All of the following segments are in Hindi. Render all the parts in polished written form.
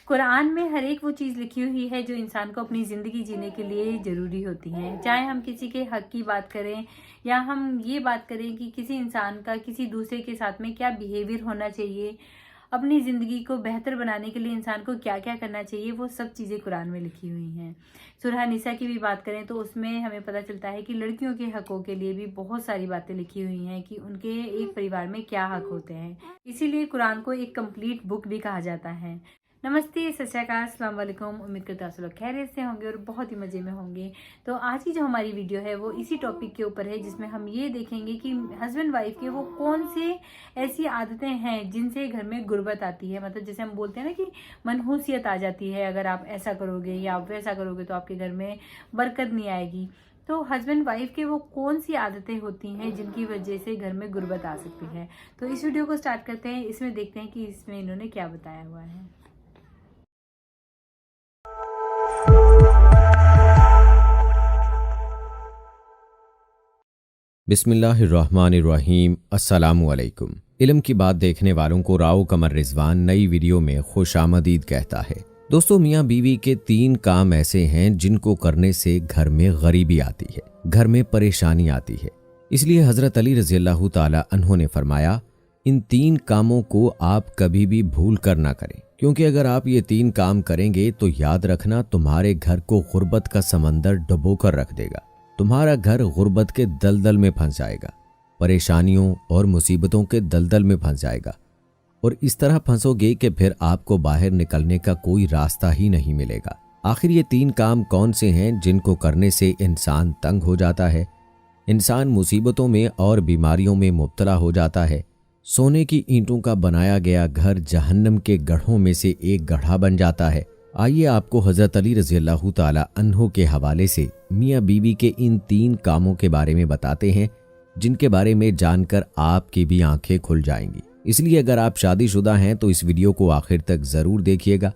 कुरान में हर एक वो चीज़ लिखी हुई है जो इंसान को अपनी ज़िंदगी जीने के लिए ज़रूरी होती है। चाहे हम किसी के हक की बात करें या हम ये बात करें कि किसी इंसान का किसी दूसरे के साथ में क्या बिहेवियर होना चाहिए, अपनी ज़िंदगी को बेहतर बनाने के लिए इंसान को क्या क्या करना चाहिए, वो सब चीज़ें कुरान में लिखी हुई हैं। सूरह निसा की भी बात करें तो उसमें हमें पता चलता है कि लड़कियों के हकों के लिए भी बहुत सारी बातें लिखी हुई हैं कि उनके एक परिवार में क्या हक होते हैं। इसीलिए कुरान को एक कंप्लीट बुक भी कहा जाता है। नमस्ते, सत श्री अकाल, अस्सलाम वालेकुम। उम्मीद करता हूँ आप सब लोग खैरियत से होंगे और बहुत ही मज़े में होंगे। तो आज की जो हमारी वीडियो है वो इसी टॉपिक के ऊपर है, जिसमें हम ये देखेंगे कि हस्बैंड वाइफ के वो कौन से ऐसी आदतें हैं जिनसे घर में गुर्बत आती है। मतलब जैसे हम बोलते हैं ना कि मनहूसियत आ जाती है, अगर आप ऐसा करोगे या आप वैसा करोगे तो आपके घर में बरकत नहीं आएगी। तो हस्बैंड वाइफ के वो कौन सी आदतें होती हैं जिनकी वजह से घर में गुर्बत आ सकती है। तो इस वीडियो को स्टार्ट करते हैं। इसमें देखते हैं कि इसमें इन्होंने क्या बताया हुआ है। बिस्मिल्लाहिर्रहमानिर्रहीम। अस्सलामुअलैकुम। इल्म की बात देखने वालों को राव कमर रिजवान नई वीडियो में खुशामदीद कहता है। दोस्तों, मियाँ बीवी के 3 काम ऐसे हैं जिनको करने से घर में गरीबी आती है, घर में परेशानी आती है। इसलिए हजरत अली रज़ियल्लाहु ताला अन्हो ने फरमाया, इन 3 कामों को आप कभी भी भूल कर ना करें, क्योंकि अगर आप ये 3 काम करेंगे तो याद रखना तुम्हारे घर को गुर्बत का समंदर डुबो कर रख देगा। तुम्हारा घर गुर्बत के दलदल में फंस जाएगा, परेशानियों और मुसीबतों के दलदल में फंस जाएगा और इस तरह फंसोगे कि फिर आपको बाहर निकलने का कोई रास्ता ही नहीं मिलेगा। आखिर ये 3 काम कौन से हैं जिनको करने से इंसान तंग हो जाता है, इंसान मुसीबतों में और बीमारियों में मुब्तला हो जाता है। सोने की ईंटों का बनाया गया घर जहन्नम के गढ़ों में से एक गढ़ा बन जाता है। आइए आपको हजरत अली रज़ियल्लाहु ताला अन्हो के हवाले से मियाँ बीवी के इन 3 कामों के बारे में बताते हैं, जिनके बारे में जानकर आपकी भी आंखें खुल जाएंगी। इसलिए अगर आप शादीशुदा हैं तो इस वीडियो को आखिर तक जरूर देखिएगा,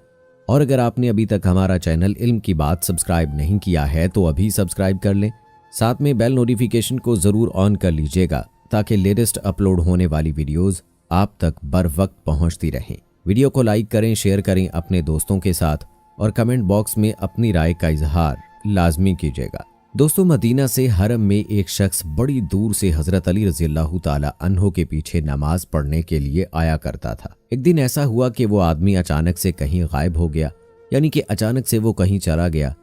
और अगर आपने अभी तक हमारा चैनल इल्म की बात सब्सक्राइब नहीं किया है तो अभी सब्सक्राइब कर लें। साथ में बेल नोटिफिकेशन को जरूर ऑन कर लीजिएगा ताकि लेटेस्ट अपलोड होने वाली वीडियोज आप तक बर वक्त पहुंचती रहें। वीडियो को लाइक करें, शेयर करें अपने दोस्तों के साथ और कमेंट बॉक्स में अपनी राय का इजहार लाजमी कीजिएगा। दोस्तों, मदीना से हरम में एक शख्स बड़ी दूर से हजरत अली रज़ियल्लाहु ताला अन्हो के पीछे नमाज पढ़ने के लिए आया करता था। एक दिन ऐसा हुआ कि वो आदमी अचानक से कहीं गायब हो गया, यानी कि अचानक से वो कहीं चला गया।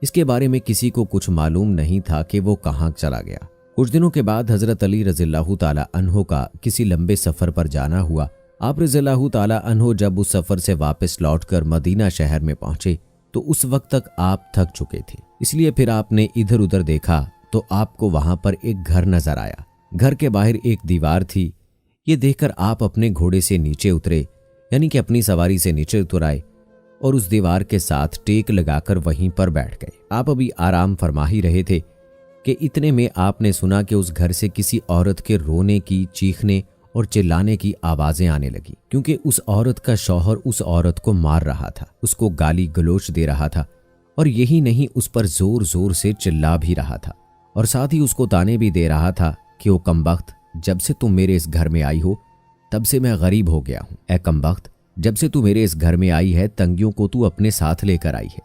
इसके बारे में किसी को कुछ मालूम नहीं था कि वो कहाँ चला गया। कुछ दिनों के बाद हजरत अली रज़ियल्लाहु ताला अन्हो का किसी लंबे सफर पर जाना हुआ। आप रज़ियल्लाहु ताला अन्हो जब उस सफर से वापस लौटकर मदीना शहर में पहुंचे तो उस वक्त तक आप थक चुके थे। इसलिए फिर आपने इधर उधर देखा तो आपको वहां पर एक घर नजर आया। घर के बाहर एक दीवार थी। ये देखकर आप अपने घोड़े से नीचे उतरे, यानी कि अपनी सवारी से नीचे उतर आए और उस दीवार के साथ टेक लगाकर वहीं पर बैठ गए। आप अभी आराम फरमा ही रहे थे कि इतने में आपने सुना कि उस घर से किसी औरत के रोने की, चीखने और चिल्लाने की आवाजें आने लगी, क्योंकि उस औरत का शौहर उस औरत को मार रहा था, उसको गाली गलोच दे रहा था और यही नहीं, उस पर जोर जोर से चिल्ला भी रहा था और साथ ही उसको ताने भी दे रहा था कि ओ कमबख्त, जब से तुम मेरे इस घर में आई हो तब से मैं गरीब हो गया हूं। ए कमबख्त, जब से तू मेरे इस घर में आई है तंगियों को तू अपने साथ लेकर आई है,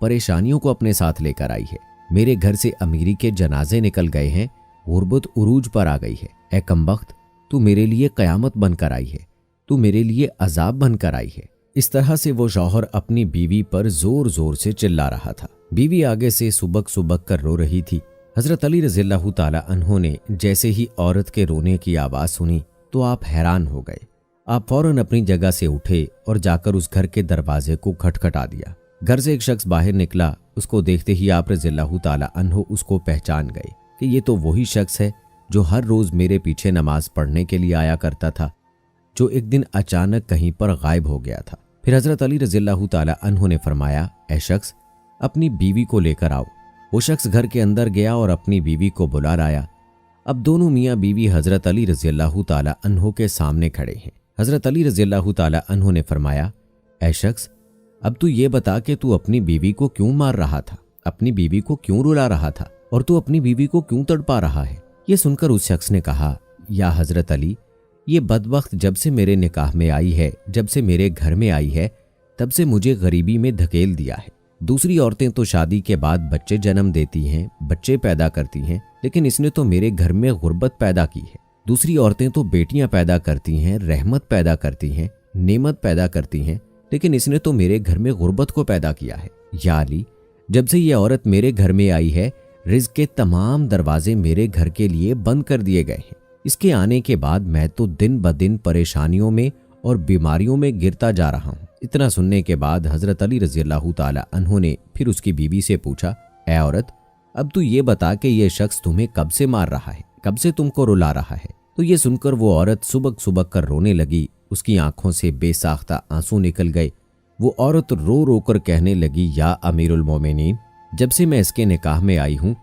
परेशानियों को अपने साथ लेकर आई है। मेरे घर से अमीरी के जनाजे निकल गए हैं, गुर्बत उरूज पर आ गई है। ए कमबख्त, तू मेरे लिए कयामत बनकर आई है, तू मेरे लिए अजाब बनकर आई है। इस तरह से वो शौहर अपनी बीवी पर जोर जोर से चिल्ला रहा था। बीवी आगे से सुबक सुबक कर रो रही थी। हजरत अली रज़ियल्लाहु ताला अन्हो ने जैसे ही औरत के रोने की आवाज सुनी तो आप हैरान हो गए। आप फौरन अपनी जगह से उठे और जाकर उस घर के दरवाजे को खटखटा दिया। घर से एक शख्स बाहर निकला। उसको देखते ही आप रज़ियल्लाहु ताला अन्हो उसको पहचान गए कि ये तो वही शख्स है जो हर रोज मेरे पीछे नमाज पढ़ने के लिए आया करता था, जो एक दिन अचानक कहीं पर गायब हो गया था। फिर हजरत अली रज़ियल्लाहु ताला अन्हो ने फरमाया, ऐ शख्स, अपनी बीवी को लेकर आओ। वो शख्स घर के अंदर गया और अपनी बीवी को बुला लाया। अब दोनों मियाँ बीवी हजरत अली रज़ियल्लाहु ताला अन्हो के सामने खड़े हैं। हजरत अली रज़ियल्लाहु ताला अन्हो ने फरमाया, ऐ शख्स, अब तू ये बता कि तू अपनी बीवी को क्यों मार रहा था, अपनी बीवी को क्यों रुला रहा था और तू अपनी बीवी को क्यों तड़पा रहा है। ये सुनकर उस शख्स ने कहा, या हजरत अली, ये बदबख्त जब से मेरे निकाह में आई है, जब से मेरे घर में आई है, तब से मुझे गरीबी में धकेल दिया है। दूसरी औरतें तो शादी के बाद बच्चे जन्म देती हैं, बच्चे पैदा करती हैं, लेकिन इसने तो मेरे घर में गुर्बत पैदा की है। दूसरी औरतें तो बेटियां पैदा करती हैं, रहमत पैदा करती हैं, नेमत पैदा करती हैं, लेकिन इसने तो मेरे घर में गुर्बत को पैदा किया है। या अली, जब से ये औरत मेरे घर में आई है, रिज़्क़ के तमाम दरवाजे मेरे घर के लिए बंद कर दिए गए हैं। इसके आने के बाद मैं तो दिन ब दिन परेशानियों में और बीमारियों में गिरता जा रहा हूँ। इतना सुनने के बाद हजरत अली रज़ियल्लाहु ताला अन्हु ने फिर उसकी बीवी से पूछा, ऐ औरत, अब तू ये बता कि ये शख्स तुम्हें कब से मार रहा है, कब से तुमको रुला रहा है? तो ये सुनकर वो औरत सुबक सुबक कर रोने लगी। उसकी आंखों से बेसाख्ता आंसू निकल गए। वो औरत रो रो कर कहने लगी, या अमीरुल मोमिनीन, जब से मैं इसके निकाह में आई हूँ,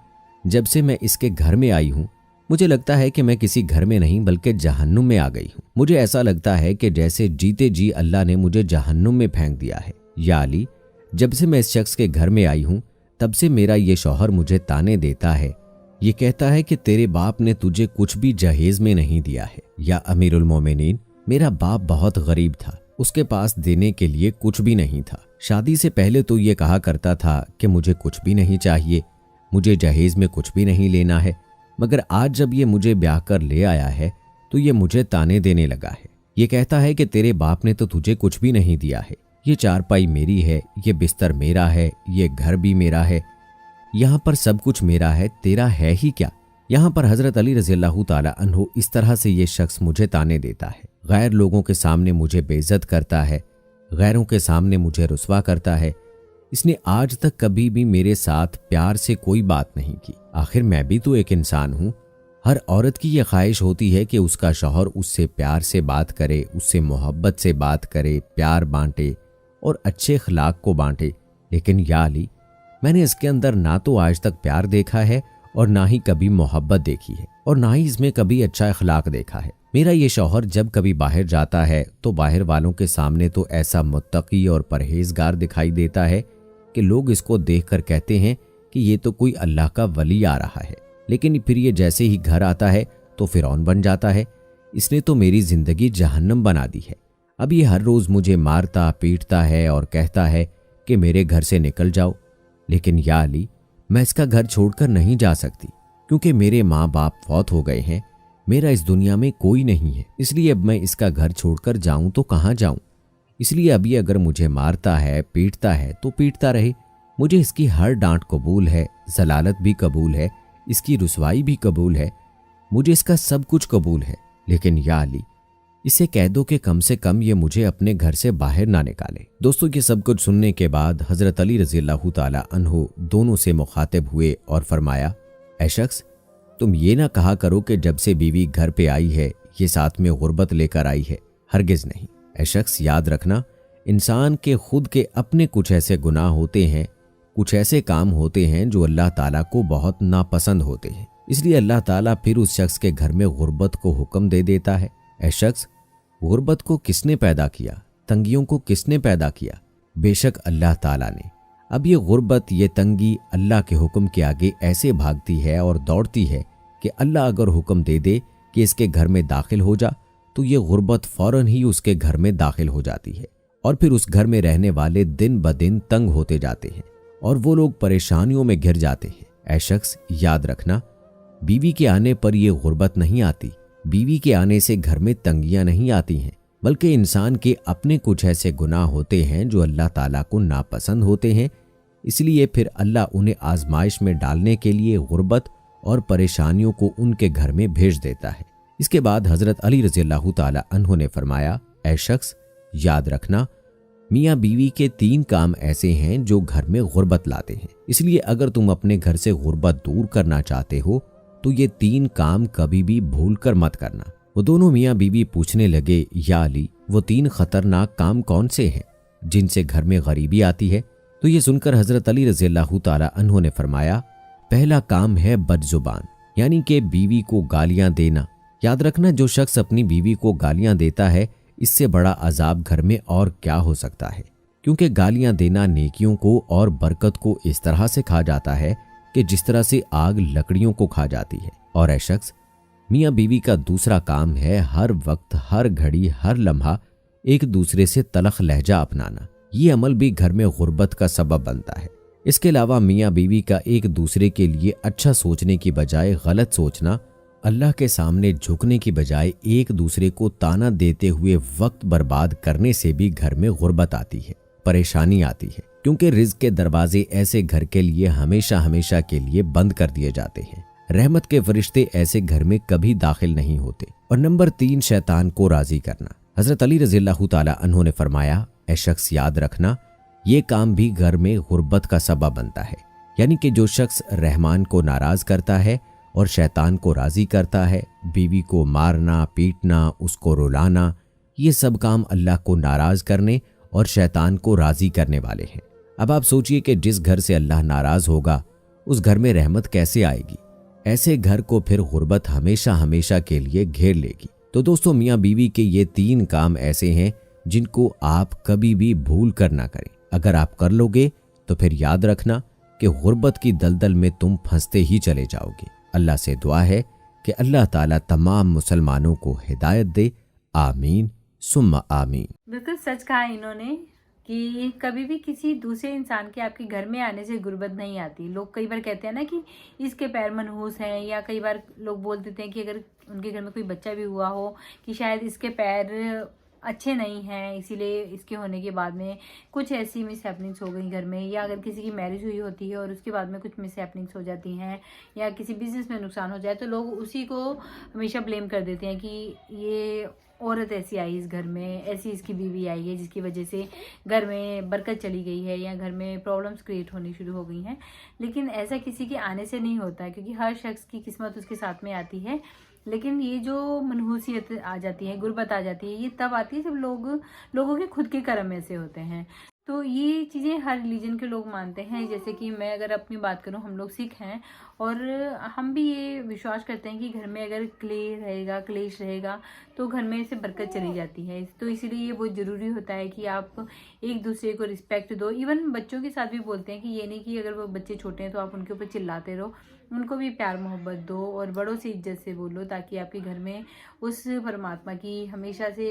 जब से मैं इसके घर में आई हूँ, मुझे लगता है कि मैं किसी घर में नहीं बल्कि जहन्नुम में आ गई हूँ। मुझे ऐसा लगता है कि जैसे जीते जी अल्लाह ने मुझे जहन्नुम में फेंक दिया है। या अली, जब से मैं इस शख्स के घर में आई हूँ, तब से मेरा ये शौहर मुझे ताने देता है। ये कहता है कि तेरे बाप ने तुझे कुछ भी जहेज में नहीं दिया है। या अमीरुल मोमिनीन, मेरा बाप बहुत गरीब था, उसके पास देने के लिए कुछ भी नहीं था। शादी से पहले तो ये कहा करता था कि मुझे कुछ भी नहीं चाहिए, मुझे जहेज में कुछ भी नहीं लेना है, मगर आज जब ये मुझे ब्याह कर ले आया है तो ये मुझे ताने देने लगा है। ये कहता है कि तेरे बाप ने तो तुझे कुछ भी नहीं दिया है, ये चारपाई मेरी है, ये बिस्तर मेरा है, ये घर भी मेरा है, यहाँ पर सब कुछ मेरा है, तेरा है ही क्या? यहाँ पर हजरत अली रज़ियल्लाहु ताला अन्हु इस तरह से ये शख्स मुझे ताने देता है, गैर लोगों के सामने मुझे बेइज्जत करता है, गैरों के सामने मुझे रुस्वा करता है। इसने आज तक कभी भी मेरे साथ प्यार से कोई बात नहीं की। आखिर मैं भी तो एक इंसान हूँ। हर औरत की यह ख्वाहिश होती है कि उसका शौहर उससे प्यार से बात करे, उससे मोहब्बत से बात करे, प्यार बांटे और अच्छे अखलाक को बांटे। लेकिन या अली, मैंने इसके अंदर ना तो आज तक प्यार देखा है और ना ही कभी मोहब्बत देखी है और ना ही इसमें कभी अच्छा अखलाक देखा है। मेरा ये शौहर जब कभी बाहर जाता है तो बाहर वालों के सामने तो ऐसा मुत्तकी और परहेजगार दिखाई देता है कि लोग इसको देखकर कहते हैं कि ये तो कोई अल्लाह का वली आ रहा है, लेकिन फिर ये जैसे ही घर आता है तो फिरौन बन जाता है। इसने तो मेरी जिंदगी जहन्नम बना दी है। अब ये हर रोज मुझे मारता पीटता है और कहता है कि मेरे घर से निकल जाओ। लेकिन या अली, मैं इसका घर छोड़कर नहीं जा सकती, क्योंकि मेरे माँ बाप फौत हो गए हैं, मेरा इस दुनिया में कोई नहीं है। इसलिए अब मैं इसका घर छोड़कर जाऊं तो कहाँ जाऊं? इसलिए अभी अगर मुझे मारता है पीटता है तो पीटता रहे, मुझे इसकी हर डांट कबूल है, जलालत भी कबूल है, इसकी रुसवाई भी कबूल है, मुझे इसका सब कुछ कबूल है। लेकिन या अली, इसे कह दो कि कम से कम ये मुझे अपने घर से बाहर ना निकाले। दोस्तों, ये सब कुछ सुनने के बाद हजरत अली रज़ियल्लाहु ताला अन्हु दोनों से मुखातिब हुए और फरमाया, ऐ शख्स, तुम ये ना कहा करो कि जब से बीवी घर पे आई है ये साथ में गुर्बत लेकर आई है, हरगिज नहीं। ऐ शख्स, याद रखना, इंसान के खुद के अपने कुछ ऐसे गुनाह होते हैं, कुछ ऐसे काम होते हैं जो अल्लाह ताला को बहुत नापसंद होते हैं। इसलिए अल्लाह ताला फिर उस शख्स के घर में गुर्बत को हुक्म दे देता है। ऐ शख्स, गुर्बत को किसने पैदा किया? तंगियों को किसने पैदा किया? बेशक अल्लाह ताला ने। अब ये गुर्बत, ये तंगी अल्लाह के हुक्म के आगे ऐसे भागती है और दौड़ती है कि अल्लाह अगर हुक्म दे दे कि इसके घर में दाखिल हो जा, तो ये गुर्बत फौरन ही उसके घर में दाखिल हो जाती है और फिर उस घर में रहने वाले दिन ब दिन तंग होते जाते हैं और वो लोग परेशानियों में घिर जाते हैं। ऐ शख्स, याद रखना, बीवी के आने पर ये गुर्बत नहीं आती, बीवी के आने से घर में तंगियां नहीं आती हैं, बल्कि इंसान के अपने कुछ ऐसे गुनाह होते हैं जो अल्लाह ताला को नापसंद होते हैं। इसलिए फिर अल्लाह उन्हें आजमाइश में डालने के लिए गुर्बत और परेशानियों को उनके घर में भेज देता है। इसके बाद हजरत अली रज़ियल्लाहु ताला अन्हु ने फरमाया, ऐ शख्स, याद रखना, मियाँ बीवी के 3 काम ऐसे हैं जो घर में गुर्बत लाते हैं। इसलिए अगर तुम अपने घर से गुर्बत दूर करना चाहते हो तो ये 3 काम कभी भी भूल कर मत करना। वो दोनों मियाँ बीवी पूछने लगे, या अली, वो 3 खतरनाक काम कौन से हैं जिनसे घर में गरीबी आती है? तो ये सुनकर हजरत अली रज़ियल्लाहु ताला अन्हु ने फरमाया, पहला काम है बदजुबान, यानी कि बीवी को गालियां देना। याद रखना, जो शख्स अपनी बीवी को गालियां देता है, इससे बड़ा अजाब घर में और क्या हो सकता है, क्योंकि गालियां देना नेकियों को और बरकत को इस तरह से खा जाता है कि जिस तरह से आग लकड़ियों को खा जाती है। और ऐ शख्स, मियाँ बीवी का दूसरा काम है हर वक्त, हर घड़ी, हर लम्हा एक दूसरे से तलख लहजा अपनाना। ये अमल भी घर में गुर्बत का सबब बनता है। इसके अलावा मियाँ बीवी का एक दूसरे के लिए अच्छा सोचने की बजाय गलत सोचना, अल्लाह के सामने झुकने की बजाय एक दूसरे को ताना देते हुए वक्त बर्बाद करने से भी घर में गुर्बत आती है, परेशानी आती है, क्योंकि रिज्क के दरवाजे ऐसे घर के लिए हमेशा हमेशा के लिए बंद कर दिए जाते हैं। रहमत के फरिश्ते ऐसे घर में कभी दाखिल नहीं होते। और नंबर 3, शैतान को राजी करना। हजरत अली रज़ियल्लाहु ताला अन्हु ने फरमाया, ऐ शख्स याद रखना, ये काम भी घर में गुर्बत का सबब बनता है। यानी कि जो शख्स रहमान को नाराज करता है और शैतान को राजी करता है, बीवी को मारना, पीटना, उसको रुलाना, ये सब काम अल्लाह को नाराज करने और शैतान को राजी करने वाले हैं। अब आप सोचिए कि जिस घर से अल्लाह नाराज होगा उस घर में रहमत कैसे आएगी। ऐसे घर को फिर गुर्बत हमेशा हमेशा के लिए घेर लेगी। तो दोस्तों, मियाँ बीवी के ये 3 काम ऐसे हैं जिनको आप कभी भी भूल कर ना करें। अगर आप कर लोगे तो फिर याद रखना कि गुर्बत की दलदल में तुम फंसते ही चले जाओगे। अल्लाह से दुआ है कि अल्लाह ताला तमाम मुसलमानों को हिदायत दे। आमीन सुम्मा आमीन। बिल्कुल सच कहा इन्होंने कि कभी भी किसी दूसरे इंसान के आपके घर में आने से गुर्बत नहीं आती। लोग कई बार कहते हैं ना कि इसके पैर मनहूस हैं, या कई बार लोग बोल देते हैं कि अगर उनके घर में कोई बच्चा भी हुआ हो कि शायद इसके पैर अच्छे नहीं हैं, इसीलिए इसके होने के बाद में कुछ ऐसी मिस हैपनिंग्स हो गई घर में, या अगर किसी की मैरिज हुई होती है और उसके बाद में कुछ मिस हैपनिंग्स हो जाती हैं, या किसी बिजनेस में नुकसान हो जाए, तो लोग उसी को हमेशा ब्लेम कर देते हैं कि ये औरत ऐसी आई इस घर में, ऐसी इसकी बीवी आई है जिसकी वजह से घर में बरकत चली गई है या घर में प्रॉब्लम्स क्रिएट होनी शुरू हो गई हैं। लेकिन ऐसा किसी के आने से नहीं होता है, क्योंकि हर शख्स की किस्मत उसके साथ में आती है। लेकिन ये जो मनहूसियत आ जाती है, गुर्बत आ जाती है, ये तब आती है जब लोगों के खुद के कर्म ऐसे होते हैं। तो ये चीज़ें हर रिलीजन के लोग मानते हैं। जैसे कि मैं अगर अपनी बात करूं, हम लोग सिख हैं और हम भी ये विश्वास करते हैं कि घर में अगर क्लेश रहेगा तो घर में से बरकत चली जाती है। तो इसीलिए ये बहुत ज़रूरी होता है कि आप एक दूसरे को रिस्पेक्ट दो। इवन बच्चों के साथ भी बोलते हैं कि ये नहीं कि अगर वो बच्चे छोटे हैं तो आप उनके ऊपर चिल्लाते रहो, उनको भी प्यार मोहब्बत दो और बड़ों से इज्जत से बोलो, ताकि आपके घर में उस परमात्मा की हमेशा से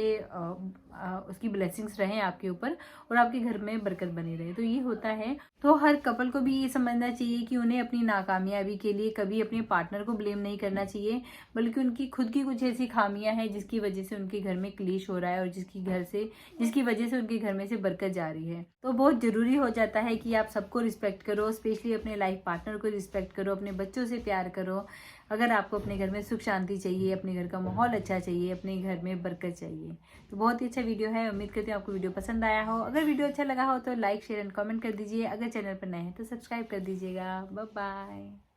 उसकी ब्लेसिंग्स रहें आपके ऊपर और आपके घर में बरकत बनी रहे। तो ये होता है। तो हर कपल को भी ये समझना चाहिए कि उन्हें अपनी नाकामयाबी के लिए कभी अपने पार्टनर को ब्लेम नहीं करना चाहिए, बल्कि उनकी खुद की कुछ ऐसी खामियां हैं जिसकी वजह से उनके घर में क्लेश हो रहा है और जिसकी वजह से उनके घर में से बरकत जा रही है। तो बहुत ज़रूरी हो जाता है कि आप सबको रिस्पेक्ट करो, स्पेशली अपने लाइफ पार्टनर को रिस्पेक्ट करो, अपने बच्चों से प्यार करो। अगर आपको अपने घर में सुख शांति चाहिए, अपने घर का माहौल अच्छा चाहिए, अपने घर में बरकत चाहिए। तो बहुत ही अच्छा वीडियो है, उम्मीद करती हूँ आपको वीडियो पसंद आया हो। अगर वीडियो अच्छा लगा हो तो लाइक शेयर एंड कमेंट कर दीजिए। अगर चैनल पर नए हैं तो सब्सक्राइब कर दीजिएगा। Bye bye.